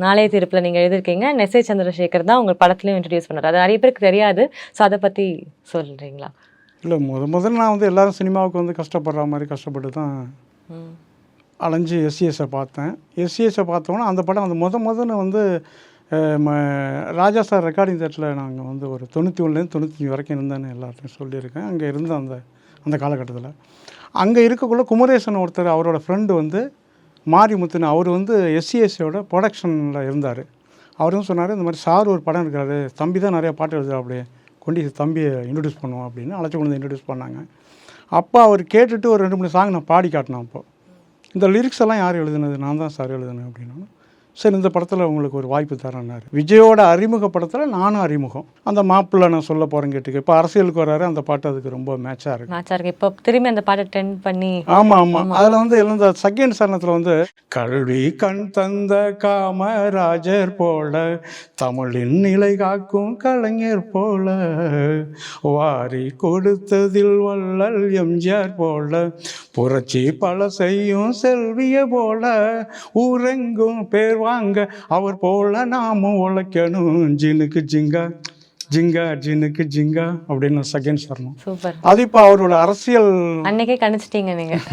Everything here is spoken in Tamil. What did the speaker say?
நாளைய தீர்ப்பில் நீங்கள் எழுதியிருக்கீங்க. எஸ்.ஏ. சந்திரசேகர் தான் உங்கள் படத்துலையும் இன்ட்ரடியூஸ் பண்ணார். அது நிறைய பேருக்கு தெரியாது. ஸோ அதை பற்றி சொல்கிறீங்களா? இல்லை, முதல்ல நான் வந்து எல்லோரும் சினிமாவுக்கு வந்து கஷ்டப்படுற மாதிரி கஷ்டப்பட்டு தான் அலைஞ்சு எஸ்சிஎஸை பார்த்தேன். எஸ்சிஎஸை பார்த்தோன்னா அந்த படம் அந்த முதல்ல வந்து ராஜா சார் ரெக்கார்டிங் தேட்டரில் நாங்கள் வந்து ஒரு 91லேருந்து 95 வரைக்கும் இருந்தேன்னு எல்லாத்தையும் சொல்லியிருக்கேன். அங்கே இருந்த அந்த காலகட்டத்தில் அங்கே இருக்கக்குள்ள குமரேசன் ஒருத்தர், அவரோட ஃப்ரெண்டு வந்து மாரிமுத்துன்னு, அவர் வந்து எஸ்சிஎஸ்சியோட ப்ரொடக்ஷனில் இருந்தார். அவரும் சொன்னார், இந்த மாதிரி சார் ஒரு படம் இருக்காரு, தம்பி தான் நிறையா பாட்டு எழுதுறா, அப்படியே கொண்டு தம்பியை இன்ட்ரடியூஸ் பண்ணுவோம் அப்படின்னு அழைச்சி கொண்டு வந்து இன்ட்ரடியூஸ் பண்ணாங்க. அப்போ அவர் கேட்டுட்டு ஒரு 2-3 சாங் நான் பாடி காட்டினேன். அப்போது இந்த லிரிக்ஸ் எல்லாம் யார் எழுதுனது? நான் தான் சார் எழுதுனேன் அப்படின்னா, சரி இந்த படத்தில் உங்களுக்கு ஒரு வாய்ப்பு தரேன்னாரு. விஜயோட அறிமுக படத்தில் நானும் அறிமுகம். அந்த மாப்பிள்ளை நான் சொல்ல போகிறேன் கேட்டுக்கு, இப்போ அரசியலுக்கு வராரு, அந்த பாட்டு அதுக்கு ரொம்ப மேட்சாக இருக்குது. இப்போ திரும்பி அந்த பாட்டை ட்ரெண்ட் பண்ணி ஆமாம் அதில் வந்து இந்த செகண்ட் சரணத்தில் வந்து கல்வி கண் தந்த காமராஜர் போல, தமிழின் நிலை காக்கும் கலைஞர் போல, வாரி கொடுத்ததில் வள்ளல் எம்ஜிஆர் போல, புரட்சி பல செய்யும் செல்விய போல, ஊரெங்கும் பேர் வாங்க அவர் போல நாமும் உழைக்கணும், ஜினுக்கு ஜிங்கா ஜிங்கா ஜினுக்கு ஜிங்கா அப்படின்னு செகண்ட் சரணம். சூப்பர். அது இப்போ அவரோட அரசியல் அன்னைக்கே கணிச்சிட்டீங்க நீங்கள்.